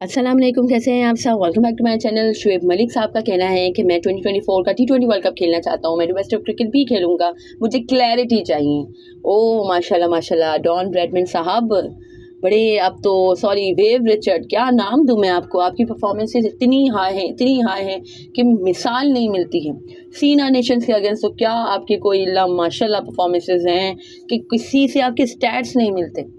अस्सलाम वालेकुम, कैसे हैं आप सब। Welcome back to my channel. Shoaib Malik साहब का कहना है कि मैं 2024 का T20 वर्ल्ड कप खेलना चाहता हूँ, मैं डोमेस्टिक क्रिकेट भी खेलूंगा, मुझे क्लैरिटी चाहिए। ओह माशाल्लाह माशाल्लाह, डॉन ब्रैडमैन साहब बड़े, अब तो सॉरी वेव रिचर्ड, क्या नाम दूं मैं आपको। आपकी परफॉर्मेंसेज इतनी हाई हैं कि मिसाल नहीं मिलती है। सीना नेशंस के अगेंस्ट तो क्या आपकी कोई माशाल्लाह परफॉर्मेंसेज हैं कि किसी से आपके स्टैट्स नहीं मिलते।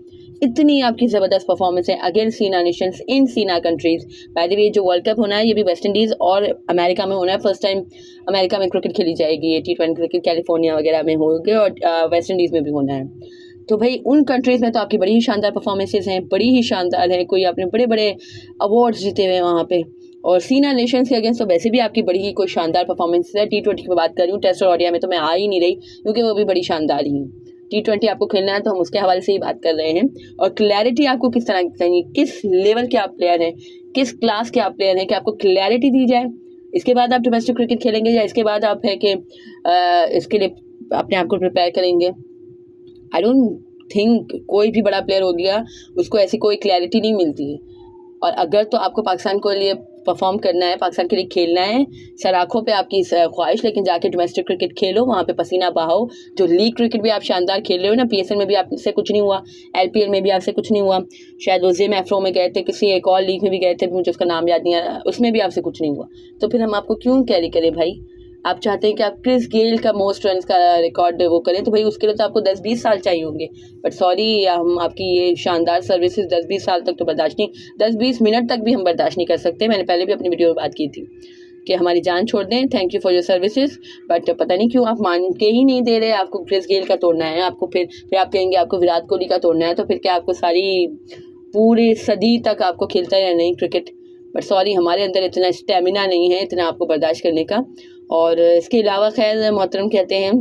इतनी आपकी ज़बरदस्त परफॉर्मेंस है अगेंस्ट सीना नेशंस इन सीना कंट्रीज़। बाय द वे, जो वर्ल्ड कप होना है ये भी वेस्ट इंडीज़ और अमेरिका में होना है। फर्स्ट टाइम अमेरिका में क्रिकेट खेली जाएगी, ये T20 क्रिकेट कैलिफोर्निया वगैरह में होगी और वेस्ट इंडीज़ में भी होना है। तो भाई उन कंट्रीज़ में तो आपकी बड़ी ही शानदार परफॉर्मेंसेज हैं, बड़ी ही शानदार है। कोई आपने बड़े बड़े अवार्ड्स जीते हुए हैं वहाँ पे। और सीना नेशंस के अगेंस्ट तो वैसे भी आपकी बड़ी ही कोई शानदार परफॉर्मेंस है। T20 की बात कर रही हूँ, टेस्ट और ओडिया में तो मैं आ ही नहीं रही क्योंकि वो भी बड़ी शानदार ही है। T20 आपको खेलना है तो हम उसके हवाले से ही बात कर रहे हैं। और क्लैरिटी आपको किस तरह की चाहिए, किस लेवल के आप प्लेयर हैं, किस क्लास के आप प्लेयर हैं कि आपको क्लैरिटी दी जाए। इसके बाद आप डोमेस्टिक क्रिकेट खेलेंगे या इसके बाद आप है कि इसके लिए अपने आप को प्रिपेयर करेंगे। आई डोंट थिंक कोई भी बड़ा प्लेयर हो गया उसको ऐसी कोई क्लैरिटी नहीं मिलती है। और अगर तो आपको पाकिस्तान के लिए परफॉर्म करना है, पाकिस्तान के लिए खेलना है, सर आँखों पे आपकी ख्वाहिश, लेकिन जाके डोमेस्टिक क्रिकेट खेलो, वहाँ पे पसीना बहाओ। जो लीग क्रिकेट भी आप शानदार खेल रहे हो ना, PSL में भी आपसे कुछ नहीं हुआ, LPL में भी आपसे कुछ नहीं हुआ, शायद वो जिम एफ्रो में गए थे, किसी एक और लीग में भी गए थे, मुझे उसका नाम याद नहीं आ रहा, उसमें भी आपसे कुछ नहीं हुआ। तो फिर हम आपको क्यों कैरी करें भाई। आप चाहते हैं कि आप क्रिस गेल का मोस्ट रन का रिकॉर्ड वो करें, तो भाई उसके लिए तो आपको 10-20 साल चाहिए होंगे। बट सॉरी, हम आपकी ये शानदार सर्विसेज 10-20 साल तक तो बर्दाश्त नहीं, 10-20 मिनट तक भी हम बर्दाश्त नहीं कर सकते। मैंने पहले भी अपनी वीडियो में बात की थी कि हमारी जान छोड़ दें, thank you for your services, but पता नहीं क्यों आप मान के ही नहीं दे रहे। आपको क्रिस गेल का तोड़ना है, आपको फिर आप कहेंगे आपको विराट कोहली का तोड़ना है, तो फिर क्या आपको सारी पूरी सदी तक आपको खेलता रहना नहीं क्रिकेट। बट सॉरी, हमारे अंदर इतना स्टेमिना नहीं है इतना आपको बर्दाश्त करने का। और इसके अलावा खैर मोहतरम कहते हैं,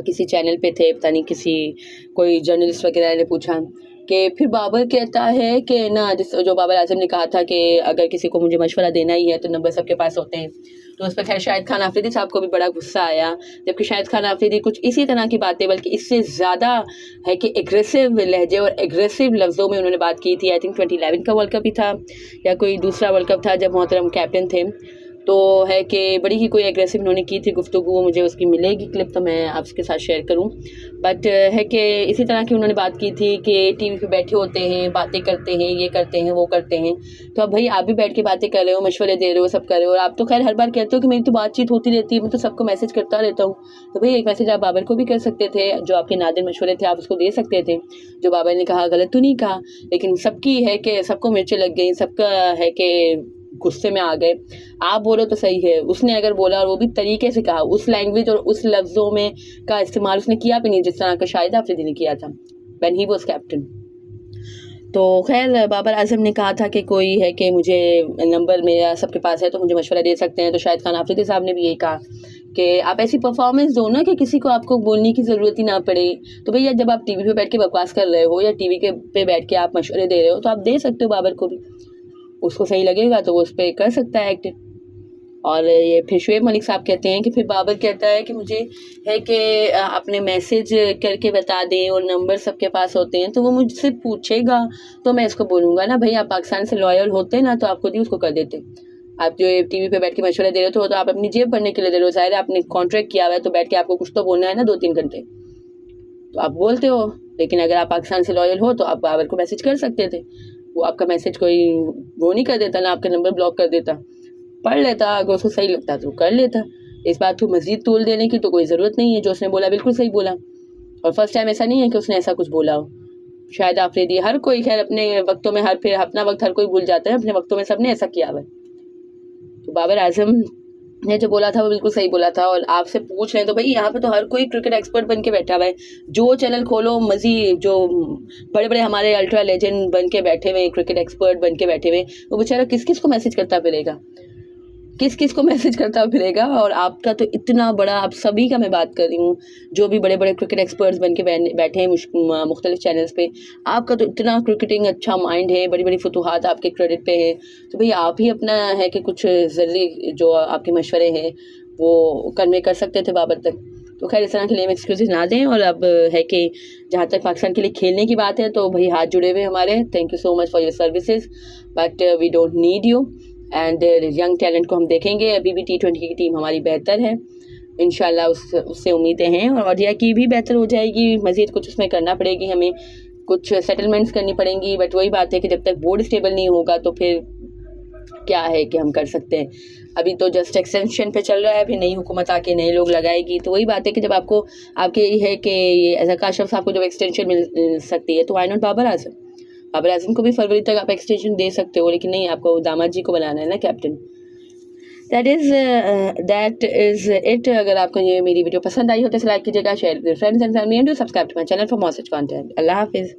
किसी चैनल पे थे, पता नहीं किसी कोई जर्नलिस्ट वगैरह ने पूछा कि फिर बाबर कहता है कि ना, जिस जो बाबर आजम ने कहा था कि अगर किसी को मुझे मशवरा देना ही है तो नंबर सबके पास होते हैं। तो उस पर खैर शाहिद खान आफरीदी साहब को भी बड़ा गुस्सा आया, जबकि शाहिद खान आफरीदी कुछ इसी तरह की बातें, बल्कि इससे ज़्यादा है कि एग्रेसिव लहजे और एग्रेसिव लफ्ज़ों में उन्होंने बात की थी। आई थिंक 2011 का वर्ल्ड कप ही था या कोई दूसरा वर्ल्ड कप था जब मोहतरम कैप्टन थे। तो है कि बड़ी ही कोई एग्रेसिव उन्होंने की थी गुफ्तगू, मुझे उसकी मिलेगी क्लिप तो मैं आपके साथ शेयर करूं। बट है कि इसी तरह की उन्होंने बात की थी कि टीवी पे बैठे होते हैं, बातें करते हैं, ये करते हैं, वो करते हैं। तो अब भाई आप भी बैठ के बातें कर रहे हो, मशवरे दे रहे हो, सब कर रहे हो, और आप तो खैर हर बार कहते हो कि मेरी तो बातचीत होती रहती है, मैं तो सबको मैसेज करता रहता हूँ। तो भाई एक मैसेज आप बाबर को भी कर सकते थे, जो आपके नादिर मशवरे थे आप उसको दे सकते थे। जो बाबर ने कहा गलत तो नहीं कहा, लेकिन सबकी है कि सबको मिर्चें लग गई, सबका है कि गुस्से में आ गए। आप बोलो तो सही है, उसने अगर बोला और वो भी तरीके से कहा, उस लैंग्वेज और उस लफ्ज़ों में का इस्तेमाल उसने किया भी नहीं जिस तरह का शाहिद आफरीदी ने किया था व्हेन ही वाज कैप्टन। तो खैर बाबर आजम ने कहा था कि कोई है कि मुझे नंबर मेरा सबके पास है तो मुझे मशवरा दे सकते हैं। तो शाहिद खान आफरीदी साहब ने भी यही कहा कि आप ऐसी परफॉर्मेंस दो ना कि किसी को आपको बोलने की ज़रूरत ही ना पड़े। तो भैया जब आप टीवी पे बैठ के बकवास कर रहे हो या टीवी के पे बैठ के आप मशवरे दे रहे हो तो आप दे सकते हो बाबर को भी, उसको सही लगेगा तो वो उस पर कर सकता है एक्ट। और ये फिर शुएब मलिक साहब कहते हैं कि फिर बाबर कहता है कि मुझे है कि अपने मैसेज करके बता दें और नंबर सबके पास होते हैं, तो वो मुझसे पूछेगा तो मैं इसको बोलूँगा ना, भाई आप पाकिस्तान से लॉयल होते ना तो आप खुद ही उसको कर देते। आप जो टीवी पे बैठ के मशवरा दे रहे हो तो आप अपनी जेब भरने के लिए दे रहे हो, ज़ाहिर है आपने कॉन्ट्रैक्ट किया हुआ है तो बैठ के आपको कुछ तो बोलना है ना 2-3 घंटे, तो आप बोलते हो। लेकिन अगर आप पाकिस्तान से लॉयल हो तो आप बाबर को मैसेज कर सकते थे, वो आपका मैसेज कोई वो नहीं कर देता ना, आपका नंबर ब्लॉक कर देता, पढ़ लेता, अगर उसको सही लगता तो कर लेता। इस बात को मज़ीद तूल देने की तो कोई ज़रूरत नहीं है, जो उसने बोला बिल्कुल सही बोला। और फर्स्ट टाइम ऐसा नहीं है कि उसने ऐसा कुछ बोला हो। शायद आफरीदी, हर कोई खैर अपने वक्तों में फिर अपना वक्त हर कोई भूल जाता है, अपने वक्तों में सब ने ऐसा किया हुआ है। तो बाबर आजम ने जो बोला था वो बिल्कुल सही बोला था। और आपसे पूछ रहे हैं तो भाई यहाँ पे तो हर कोई क्रिकेट एक्सपर्ट बन के बैठा हुआ है, जो चैनल खोलो मज़ीद जो बड़े बड़े हमारे अल्ट्रा लेजेंड बन के बैठे हुए, क्रिकेट एक्सपर्ट बन के बैठे हुए, वो बेचारा किस किस को मैसेज करता फिरेगा, किस किस को मैसेज करता फिरेगा। और आपका तो इतना बड़ा, आप सभी का मैं बात कर रही हूँ जो भी बड़े बड़े क्रिकेट एक्सपर्ट्स बन के बैठे हैं मुख्तलिफ चैनल्स पे, आपका तो इतना क्रिकेटिंग अच्छा माइंड है, बड़ी बड़ी फतूहात आपके क्रेडिट पे है। तो भाई आप ही अपना है कि कुछ ज़रिए जो आपके मशवरे हैं वो कन्वे कर सकते थे बाबर तक। तो खैर इस तरह के लिए एक्सक्यूजेस ना दें। और अब है कि जहाँ तक पाकिस्तान के लिए खेलने की बात है तो भाई हाथ जुड़े हुए हमारे, thank you so much for your services, but we don't need you. And young talent को हम देखेंगे, अभी भी T20 की टीम हमारी बेहतर है इंशाल्लाह, उससे उम्मीदें हैं। और ODI की भी बेहतर हो जाएगी, मज़ीद कुछ उसमें करना पड़ेगी, हमें कुछ सेटलमेंट्स करनी पड़ेंगी, बट वही बात है कि जब तक बोर्ड स्टेबल नहीं होगा तो फिर क्या है कि हम कर सकते हैं। अभी तो जस्ट एक्सटेंशन पे चल रहा है, फिर नई हुकूमत आके नए लोग लगाएगी, तो वही बात है कि जब आपको आपके ये है कि ये ज़कात साहब को जब एक्सटेंशन मिल सकती है तो व्हाई नॉट बाबर आजम को भी फरवरी तक आप एक्सटेंशन दे सकते हो, लेकिन नहीं, आपको दामाद जी को बनाना है ना कैप्टन। That is it. अगर आपको ये मेरी वीडियो पसंद आई हो तो लाइक कीजिएगा, share with friends and family, and do subscribe to my channel for more such content. अल्लाह हाफिज़।